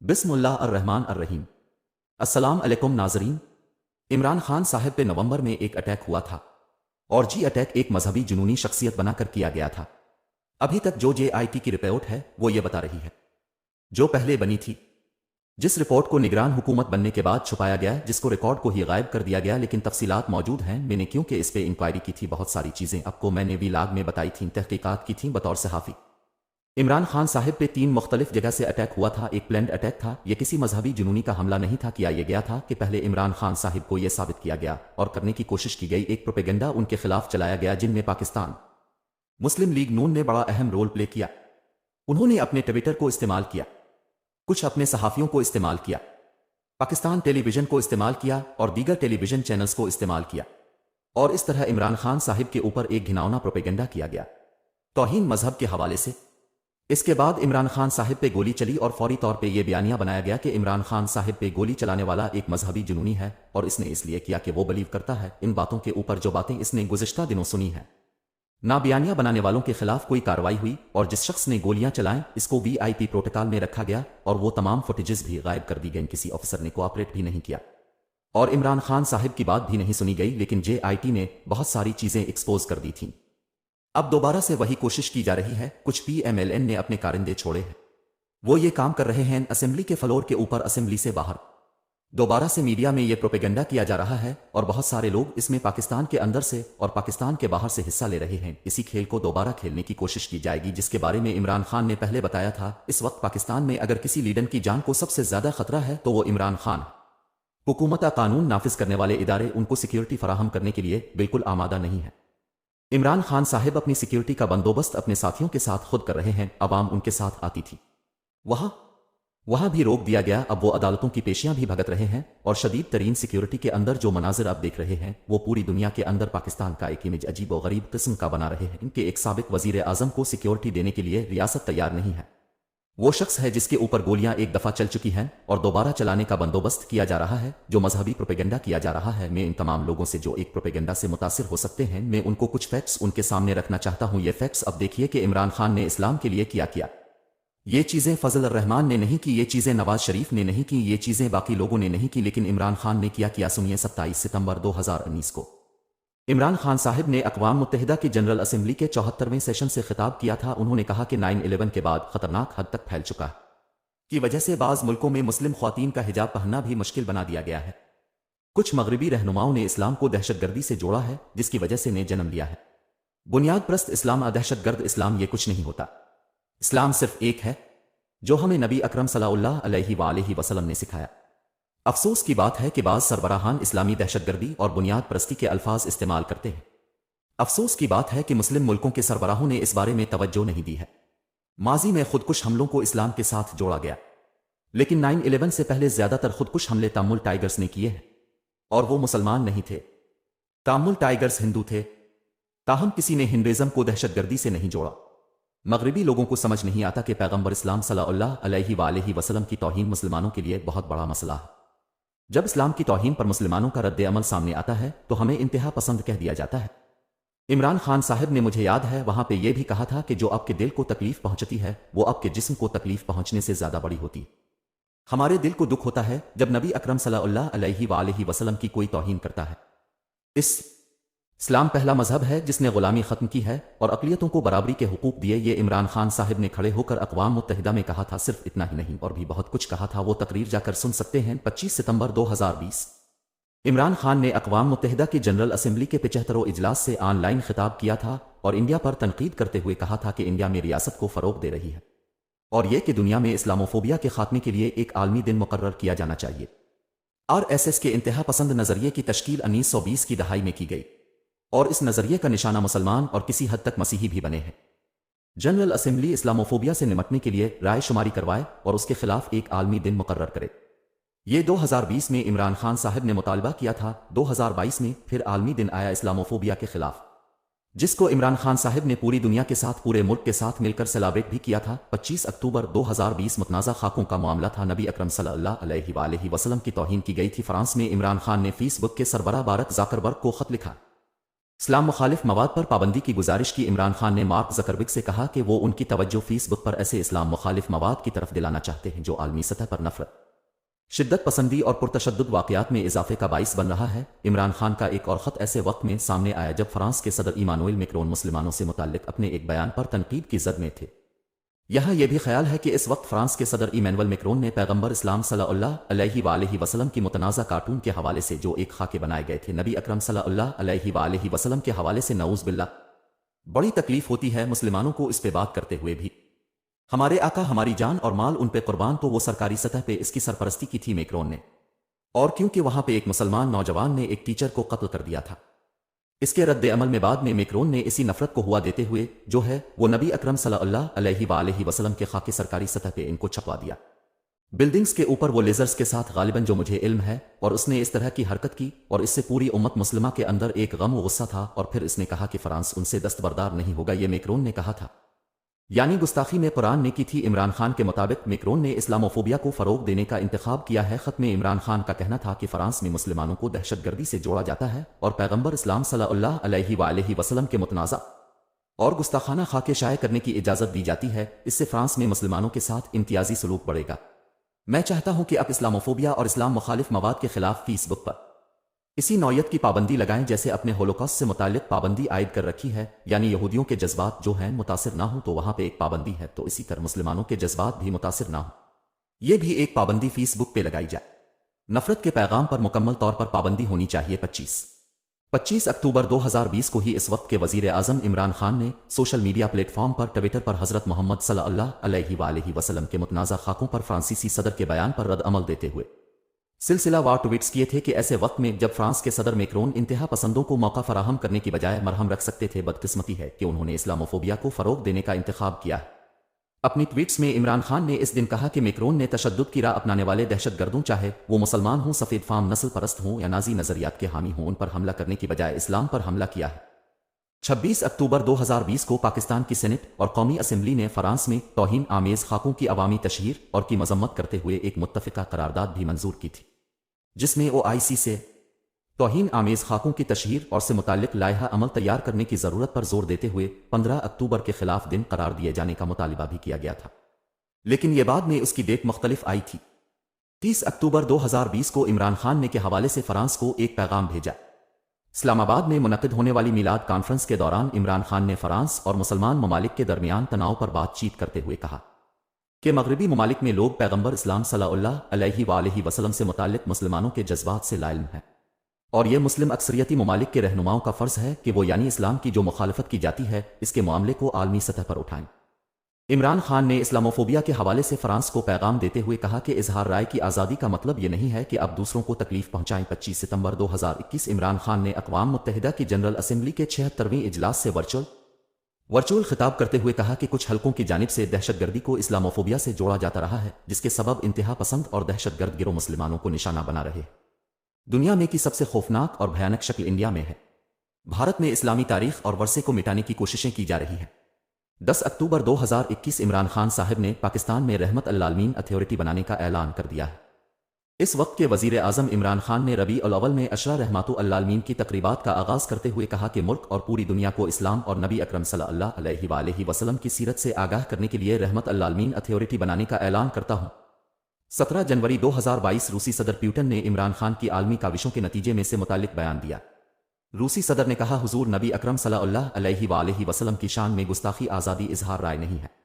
بسم اللہ الرحمن الرحیم۔ السلام علیکم ناظرین۔ عمران خان صاحب پہ نومبر میں ایک اٹیک ہوا تھا اور اٹیک ایک مذہبی جنونی شخصیت بنا کر کیا گیا تھا۔ ابھی تک جو JIT کی رپورٹ ہے وہ یہ بتا رہی ہے جو پہلے بنی تھی، جس رپورٹ کو نگران حکومت بننے کے بعد چھپایا گیا، جس کو ریکارڈ کو ہی غائب کر دیا گیا، لیکن تفصیلات موجود ہیں۔ میں نے کیونکہ اس پہ انکوائری کی تھی، بہت ساری چیزیں آپ کو میں نے ویلاگ میں بتائی تھیں، تحقیقات کی تھیں بطور صحافی۔ عمران خان صاحب پہ 3 مختلف جگہ سے اٹیک ہوا تھا۔ ایک پلینڈ اٹیک تھا، یہ کسی مذہبی جنونی کا حملہ نہیں تھا، کیا یہ گیا تھا کہ پہلے عمران خان صاحب کو یہ ثابت کیا گیا اور کرنے کی کوشش کی گئی، ایک پروپیگنڈا ان کے خلاف چلایا گیا جن میں پاکستان مسلم لیگ نون نے بڑا اہم رول پلے کیا۔ انہوں نے اپنے ٹویٹر کو استعمال کیا، کچھ اپنے صحافیوں کو استعمال کیا، پاکستان ٹیلی ویژن کو استعمال کیا اور دیگر ٹیلی ویژن چینلز کو استعمال کیا، اور اس طرح عمران خان صاحب کے اوپر ایک گھناؤنا پروپیگنڈا کیا گیا توہین مذہب کے حوالے سے۔ اس کے بعد عمران خان صاحب پہ گولی چلی اور فوری طور پہ یہ بیانیہ بنایا گیا کہ عمران خان صاحب پہ گولی چلانے والا ایک مذہبی جنونی ہے، اور اس نے اس لیے کیا کہ وہ بلیو کرتا ہے ان باتوں کے اوپر جو باتیں اس نے گزشتہ دنوں سنی ہیں۔ نہ بیانیہ بنانے والوں کے خلاف کوئی کارروائی ہوئی، اور جس شخص نے گولیاں چلائیں اس کو VIP پروٹوکول میں رکھا گیا اور وہ تمام فوٹیجز بھی غائب کر دی گئیں، کسی آفیسر نے کوآپریٹ بھی نہیں کیا اور عمران خان صاحب کی بات بھی نہیں سنی گئی، لیکن JIT نے بہت ساری چیزیں ایکسپوز کر دی تھیں۔ اب دوبارہ سے وہی کوشش کی جا رہی ہے، کچھ PMLN نے اپنے کارندے چھوڑے ہیں، وہ یہ کام کر رہے ہیں اسمبلی کے فلور کے اوپر، اسمبلی سے باہر دوبارہ سے میڈیا میں یہ پروپیگنڈا کیا جا رہا ہے، اور بہت سارے لوگ اس میں پاکستان کے اندر سے اور پاکستان کے باہر سے حصہ لے رہے ہیں۔ اسی کھیل کو دوبارہ کھیلنے کی کوشش کی جائے گی جس کے بارے میں عمران خان نے پہلے بتایا تھا۔ اس وقت پاکستان میں اگر کسی لیڈر کی جان کو سب سے زیادہ خطرہ ہے تو وہ عمران خان۔ حکومت قانون نافذ کرنے والے ادارے ان کو سیکیورٹی فراہم کرنے کے لیے بالکل آمادہ نہیں ہے۔ عمران خان صاحب اپنی سیکیورٹی کا بندوبست اپنے ساتھیوں کے ساتھ خود کر رہے ہیں، عوام ان کے ساتھ آتی تھی، وہاں بھی روک دیا گیا، اب وہ عدالتوں کی پیشیاں بھی بھگت رہے ہیں، اور شدید ترین سیکیورٹی کے اندر جو مناظر آپ دیکھ رہے ہیں وہ پوری دنیا کے اندر پاکستان کا ایک امیج عجیب و غریب قسم کا بنا رہے ہیں کہ ایک سابق وزیر اعظم کو سیکیورٹی دینے کے لیے ریاست تیار نہیں ہے۔ وہ شخص ہے جس کے اوپر گولیاں ایک دفعہ چل چکی ہیں اور دوبارہ چلانے کا بندوبست کیا جا رہا ہے، جو مذہبی پروپیگنڈا کیا جا رہا ہے۔ میں ان تمام لوگوں سے جو ایک پروپیگنڈا سے متاثر ہو سکتے ہیں، میں ان کو کچھ فیکٹس ان کے سامنے رکھنا چاہتا ہوں۔ یہ فیکٹس اب دیکھیے کہ عمران خان نے اسلام کے لیے کیا کیا۔ یہ چیزیں فضل الرحمان نے نہیں کی، یہ چیزیں نواز شریف نے نہیں کی، یہ چیزیں باقی لوگوں نے نہیں کی، لیکن عمران خان نے کیا سنیے۔ 27 ستمبر 2019 کو عمران خان صاحب نے اقوام متحدہ کی جنرل اسمبلی کے 74ویں سیشن سے خطاب کیا تھا۔ انہوں نے کہا کہ 9/11 کے بعد خطرناک حد تک پھیل چکا ہے، کی وجہ سے بعض ملکوں میں مسلم خواتین کا حجاب پہننا بھی مشکل بنا دیا گیا ہے۔ کچھ مغربی رہنماؤں نے اسلام کو دہشت گردی سے جوڑا ہے، جس کی وجہ سے نے جنم لیا ہے بنیاد پرست اسلام، دہشت گرد اسلام۔ یہ کچھ نہیں ہوتا، اسلام صرف ایک ہے جو ہمیں نبی اکرم صلی اللہ علیہ وآلہ وسلم نے سکھایا۔ افسوس کی بات ہے کہ بعض سربراہان اسلامی دہشت گردی اور بنیاد پرستی کے الفاظ استعمال کرتے ہیں۔ افسوس کی بات ہے کہ مسلم ملکوں کے سربراہوں نے اس بارے میں توجہ نہیں دی ہے۔ ماضی میں خودکش حملوں کو اسلام کے ساتھ جوڑا گیا، لیکن 9/11 سے پہلے زیادہ تر خودکش حملے تامل ٹائیگرز نے کیے ہیں، اور وہ مسلمان نہیں تھے۔ تامل ٹائیگرز ہندو تھے، تاہم کسی نے ہندوازم کو دہشت گردی سے نہیں جوڑا۔ مغربی لوگوں کو سمجھ نہیں آتا کہ پیغمبر اسلام صلی اللہ علیہ وآلہ وسلم کی توہین مسلمانوں کے لیے بہت بڑا مسئلہ ہے۔ جب اسلام کی توہین پر مسلمانوں کا رد عمل سامنے آتا ہے تو ہمیں انتہا پسند کہہ دیا جاتا ہے۔ عمران خان صاحب نے، مجھے یاد ہے، وہاں پہ یہ بھی کہا تھا کہ جو آپ کے دل کو تکلیف پہنچتی ہے وہ آپ کے جسم کو تکلیف پہنچنے سے زیادہ بڑی ہوتی۔ ہمارے دل کو دکھ ہوتا ہے جب نبی اکرم صلی اللہ علیہ وآلہ وسلم کی کوئی توہین کرتا ہے۔ اسلام پہلا مذہب ہے جس نے غلامی ختم کی ہے اور اقلیتوں کو برابری کے حقوق دیے۔ یہ عمران خان صاحب نے کھڑے ہو کر اقوام متحدہ میں کہا تھا، صرف اتنا ہی نہیں اور بھی بہت کچھ کہا تھا، وہ تقریر جا کر سن سکتے ہیں۔ 25 ستمبر 2020 عمران خان نے اقوام متحدہ کی جنرل اسمبلی کے 75ویں اجلاس سے آن لائن خطاب کیا تھا اور انڈیا پر تنقید کرتے ہوئے کہا تھا کہ انڈیا میں ریاست کو فروغ دے رہی ہے، اور یہ کہ دنیا میں اسلاموفوبیا کے خاتمے کے لیے ایک عالمی دن مقرر کیا جانا چاہیے۔ RSS کے انتہا پسند نظریے کی تشکیل 1920 کی دہائی میں کی گئی، اور اس نظریے کا نشانہ مسلمان اور کسی حد تک مسیحی بھی بنے ہیں۔ جنرل اسمبلی اسلاموفوبیا سے نمٹنے کے لیے رائے شماری کروائے اور اس کے خلاف ایک عالمی دن مقرر کرے۔ یہ 2020 میں عمران خان صاحب نے مطالبہ کیا تھا، 2022 میں پھر عالمی دن آیا اسلاموفوبیا کے خلاف، جس کو عمران خان صاحب نے پوری دنیا کے ساتھ، پورے ملک کے ساتھ مل کر سیلیبریٹ بھی کیا تھا۔ 25 اکتوبر 2020 متنازع خاکوں کا معاملہ تھا، نبی اکرم صلی اللہ علیہ وآلہ وسلم کی توہین کی گئی تھی۔ فرانس میں عمران خان نے فیس بک کے سربراہ مارک زکربرگ کو خط لکھا۔ اسلام مخالف مواد پر پابندی کی گزارش کی عمران خان نے مارک زکربرگ سے کہا کہ وہ ان کی توجہ فیس بک پر ایسے اسلام مخالف مواد کی طرف دلانا چاہتے ہیں جو عالمی سطح پر نفرت، شدت پسندی اور پرتشدد واقعات میں اضافے کا باعث بن رہا ہے۔ عمران خان کا ایک اور خط ایسے وقت میں سامنے آیا جب فرانس کے صدر ایمانوئل میکرون مسلمانوں سے متعلق اپنے ایک بیان پر تنقید کی زد میں تھے۔ یہاں یہ بھی خیال ہے کہ اس وقت فرانس کے صدر ایمانوئل میکرون نے پیغمبر اسلام صلی اللہ علیہ وآلہ وسلم کی متنازع کارٹون کے حوالے سے جو ایک خاکے بنائے گئے تھے نبی اکرم صلی اللہ علیہ وآلہ وسلم کے حوالے سے، نعوذ باللہ، بڑی تکلیف ہوتی ہے مسلمانوں کو اس پہ بات کرتے ہوئے بھی۔ ہمارے آقا ہماری جان اور مال ان پہ قربان، تو وہ سرکاری سطح پہ اس کی سرپرستی کی تھی میکرون نے، اور کیونکہ وہاں پہ ایک مسلمان نوجوان نے ایک ٹیچر کو قتل کر دیا تھا، اس کے رد عمل میں بعد میں میکرون نے اسی نفرت کو ہوا دیتے ہوئے جو ہے وہ نبی اکرم صلی اللہ علیہ وآلہ وسلم کے خاکے سرکاری سطح پہ ان کو چھپوا دیا، بلڈنگز کے اوپر وہ لیزرز کے ساتھ، غالباً جو مجھے علم ہے، اور اس نے اس طرح کی حرکت کی اور اس سے پوری امت مسلمہ کے اندر ایک غم و غصہ تھا، اور پھر اس نے کہا کہ فرانس ان سے دستبردار نہیں ہوگا، یہ میکرون نے کہا تھا، یعنی گستاخی میں قرآن نے کی تھی۔ عمران خان کے مطابق میکرون نے اسلاموفوبیا کو فروغ دینے کا انتخاب کیا ہے۔ خط میں عمران خان کا کہنا تھا کہ فرانس میں مسلمانوں کو دہشت گردی سے جوڑا جاتا ہے اور پیغمبر اسلام صلی اللہ علیہ وآلہ وسلم کے متنازع اور گستاخانہ خاکے شائع کرنے کی اجازت دی جاتی ہے، اس سے فرانس میں مسلمانوں کے ساتھ امتیازی سلوک بڑھے گا۔ میں چاہتا ہوں کہ اب اسلاموفوبیا اور اسلام مخالف مواد کے خلاف فیس بک پر اسی نوعیت کی پابندی لگائیں جیسے اپنے ہولوکاسٹ سے متعلق پابندی عائد کر رکھی ہے، یعنی یہودیوں کے جذبات جو ہیں متاثر نہ ہوں تو وہاں پہ ایک پابندی ہے، تو اسی طرح مسلمانوں کے جذبات بھی متاثر نہ ہوں، یہ بھی ایک پابندی فیس بک پہ لگائی جائے۔ نفرت کے پیغام پر مکمل طور پر پابندی ہونی چاہیے۔ 25 اکتوبر 2020 کو ہی اس وقت کے وزیر اعظم عمران خان نے سوشل میڈیا پلیٹ فارم پر ٹویٹر پر حضرت محمد صلی اللہ علیہ وآلہ وسلم کے متنازع خاکوں پر فرانسیسی صدر کے بیان پر رد عمل دیتے ہوئے سلسلہ وار ٹویٹس کیے تھے کہ ایسے وقت میں جب فرانس کے صدر میکرون انتہا پسندوں کو موقع فراہم کرنے کی بجائے مرہم رکھ سکتے تھے، بدقسمتی ہے کہ انہوں نے اسلاموفوبیا کو فروغ دینے کا انتخاب کیا ہے۔ اپنی ٹویٹس میں عمران خان نے اس دن کہا کہ میکرون نے تشدد کی راہ اپنانے والے دہشت گردوں، چاہے وہ مسلمان ہوں، سفید فام نسل پرست ہوں یا نازی نظریات کے حامی ہوں، ان پر حملہ کرنے کی بجائے اسلام پر حملہ کیا ہے۔ 26 اکتوبر 2020 کو پاکستان کی سینٹ اور قومی اسمبلی نے فرانس میں توہین آمیز خاکوں کی عوامی تشہیر اور کی مذمت کرتے ہوئے ایک متفقہ قرارداد بھی منظور کی تھی، جس میں OIC سے توہین آمیز خاکوں کی تشہیر اور سے متعلق لائحہ عمل تیار کرنے کی ضرورت پر زور دیتے ہوئے 15 اکتوبر کے خلاف دن قرار دیے جانے کا مطالبہ بھی کیا گیا تھا، لیکن یہ بعد میں اس کی ڈیٹ مختلف آئی تھی۔ 30 اکتوبر 2020 کو عمران خان نے کے حوالے سے فرانس کو ایک پیغام بھیجا۔ اسلام آباد میں منعقد ہونے والی میلاد کانفرنس کے دوران عمران خان نے فرانس اور مسلمان ممالک کے درمیان تناؤ پر بات چیت کرتے ہوئے کہا کہ مغربی ممالک میں لوگ پیغمبر اسلام صلی اللہ علیہ وآلہ وسلم سے متعلق مسلمانوں کے جذبات سے لا علم ہیں، اور یہ مسلم اکثریتی ممالک کے رہنماؤں کا فرض ہے کہ وہ یعنی اسلام کی جو مخالفت کی جاتی ہے اس کے معاملے کو عالمی سطح پر اٹھائیں۔ عمران خان نے اسلاموفوبیا کے حوالے سے فرانس کو پیغام دیتے ہوئے کہا کہ اظہار رائے کی آزادی کا مطلب یہ نہیں ہے کہ آپ دوسروں کو تکلیف پہنچائیں۔ 25 ستمبر 2021 عمران خان نے اقوام متحدہ کی جنرل اسمبلی کے 76ویں اجلاس سے ورچوئل خطاب کرتے ہوئے کہا کہ کچھ حلقوں کی جانب سے دہشت گردی کو اسلاموفوبیا سے جوڑا جاتا رہا ہے، جس کے سبب انتہا پسند اور دہشت گرد گروہ مسلمانوں کو نشانہ بنا رہے ہیں۔ دنیا میں کی سب سے خوفناک اور بھیانک شکل انڈیا میں ہے۔ بھارت میں اسلامی تاریخ اور ورثے کو مٹانے کی کوششیں کی جا رہی ہیں۔ 10 اکتوبر 2021 عمران خان صاحب نے پاکستان میں رحمت العالمین اتھارٹی بنانے کا اعلان کر دیا ہے۔ اس وقت کے وزیر اعظم عمران خان نے ربیع الاول میں عشرہ رحمات العالمین کی تقریبات کا آغاز کرتے ہوئے کہا کہ ملک اور پوری دنیا کو اسلام اور نبی اکرم صلی اللہ علیہ وآلہ وسلم کی سیرت سے آگاہ کرنے کے لیے رحمت العالمین اتھارٹی بنانے کا اعلان کرتا ہوں۔ 17 جنوری 2022 روسی صدر پیوٹن نے عمران خان کی عالمی کاوشوں کے نتیجے میں سے متعلق بیان دیا۔ روسی صدر نے کہا، حضور نبی اکرم صلی اللہ علیہ وآلہ وسلم کی شان میں گستاخی آزادی اظہار رائے نہیں ہے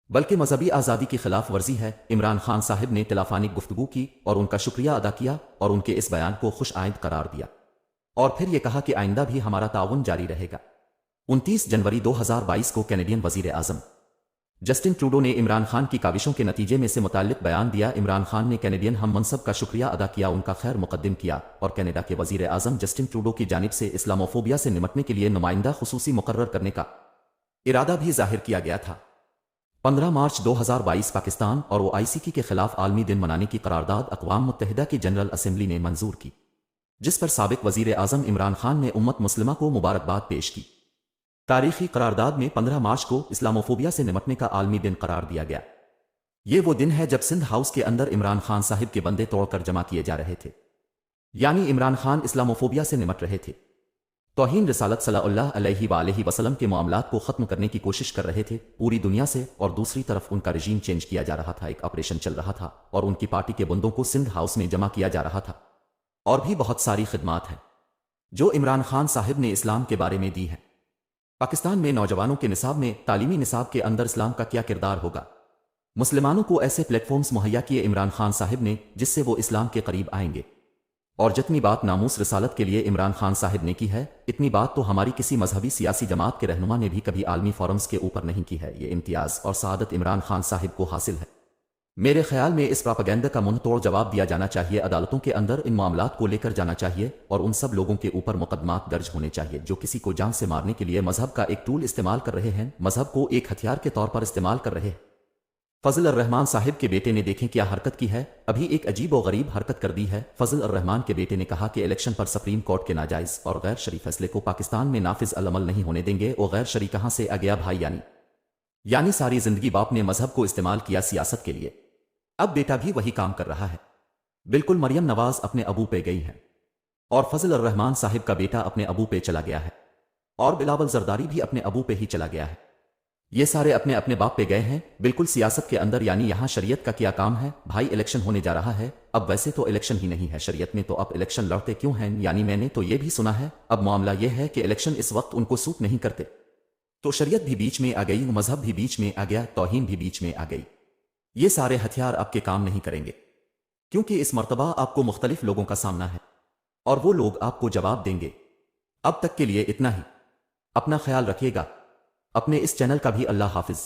بلکہ مذہبی آزادی کی خلاف ورزی ہے۔ عمران خان صاحب نے تلافانک گفتگو کی اور ان کا شکریہ ادا کیا اور ان کے اس بیان کو خوش آئند قرار دیا، اور پھر یہ کہا کہ آئندہ بھی ہمارا تعاون جاری رہے گا۔ 29 جنوری 2022 کو کینیڈین وزیر اعظم جسٹن ٹروڈو نے عمران خان کی کاوشوں کے نتیجے میں سے متعلق بیان دیا۔ عمران خان نے کینیڈین ہم منصب کا شکریہ ادا کیا، ان کا خیر مقدم کیا اور کینیڈا کے وزیر اعظم جسٹن ٹروڈو کی جانب سے اسلاموفوبیا سے نمٹنے کے لیے نمائندہ خصوصی مقرر کرنے کا ارادہ بھی ظاہر کیا گیا تھا۔ 15 مارچ 2022 پاکستان اور OIC کے خلاف عالمی دن منانے کی قرارداد اقوام متحدہ کی جنرل اسمبلی نے منظور کی، جس پر سابق وزیر اعظم عمران خان نے امت مسلمہ کو مبارکباد پیش کی۔ تاریخی قرارداد میں 15 مارچ کو اسلاموفوبیا سے نمٹنے کا عالمی دن قرار دیا گیا۔ یہ وہ دن ہے جب سندھ ہاؤس کے اندر عمران خان صاحب کے بندے توڑ کر جمع کیے جا رہے تھے، یعنی عمران خان اسلاموفوبیا سے نمٹ رہے تھے۔ توہین رسالت صلی اللہ علیہ وآلہ وسلم کے معاملات کو ختم کرنے کی کوشش کر رہے تھے پوری دنیا سے، اور دوسری طرف ان کا رجیم چینج کیا جا رہا تھا، ایک آپریشن چل رہا تھا اور ان کی پارٹی کے بندوں کو سندھ ہاؤس میں جمع کیا جا رہا تھا، اور بھی بہت ساری خدمات ہیں جو عمران خان صاحب نے اسلام کے بارے میں دی ہے۔ پاکستان میں نوجوانوں کے نصاب میں تعلیمی نصاب کے اندر اسلام کا کیا کردار ہوگا؟ مسلمانوں کو ایسے پلیٹ فارمز مہیا کیے عمران خان صاحب نے جس سے وہ اسلام کے قریب آئیں گے، اور جتنی بات ناموس رسالت کے لیے عمران خان صاحب نے کی ہے، اتنی بات تو ہماری کسی مذہبی سیاسی جماعت کے رہنما نے بھی کبھی عالمی فورمز کے اوپر نہیں کی ہے۔ یہ امتیاز اور سعادت عمران خان صاحب کو حاصل ہے۔ میرے خیال میں اس پراپیگنڈا کا منہ توڑ جواب دیا جانا چاہیے، عدالتوں کے اندر ان معاملات کو لے کر جانا چاہیے، اور ان سب لوگوں کے اوپر مقدمات درج ہونے چاہیے جو کسی کو جان سے مارنے کے لیے مذہب کا ایک ٹول استعمال کر رہے ہیں، مذہب کو ایک ہتھیار کے طور پر استعمال کر رہے ہیں۔ فضل الرحمان صاحب کے بیٹے نے دیکھیں کیا حرکت کی ہے، ابھی ایک عجیب و غریب حرکت کر دی ہے۔ فضل الرحمان کے بیٹے نے کہا کہ الیکشن پر سپریم کورٹ کے ناجائز اور غیر شرعی فیصلے کو پاکستان میں نافذ العمل نہیں ہونے دیں گے۔ وہ غیر شرعی کہاں سے آ گیا بھائی؟ یعنی ساری زندگی باپ نے مذہب کو استعمال کیا سیاست کے لیے، اب بیٹا بھی وہی کام کر رہا ہے۔ بالکل مریم نواز اپنے ابو پہ گئی ہے، اور فضل الرحمان صاحب کا بیٹا اپنے ابو پہ چلا گیا ہے، اور بلاول زرداری بھی اپنے ابو پہ ہی چلا گیا ہے۔ یہ سارے اپنے اپنے باپ پہ گئے ہیں، بالکل سیاست کے اندر۔ یعنی یہاں شریعت کا کیا کام ہے بھائی؟ الیکشن ہونے جا رہا ہے، اب ویسے تو الیکشن ہی نہیں ہے شریعت میں، تو اب الیکشن لڑتے کیوں ہیں؟ یعنی میں نے تو یہ بھی سنا ہے اب معاملہ یہ ہے کہ الیکشن اس وقت ان کو سوٹ نہیں کرتے، تو شریعت بھی بیچ میں آ گئی، مذہب بھی بیچ میں آ گیا، توہین بھی بیچ میں آ گئی۔ یہ سارے ہتھیار آپ کے کام نہیں کریں گے، کیونکہ اس مرتبہ آپ کو مختلف لوگوں کا سامنا ہے، اور وہ لوگ آپ کو جواب دیں گے۔ اب تک کے لیے اتنا ہی، اپنا خیال رکھیے گا، اپنے اس چینل کا بھی اللہ حافظ۔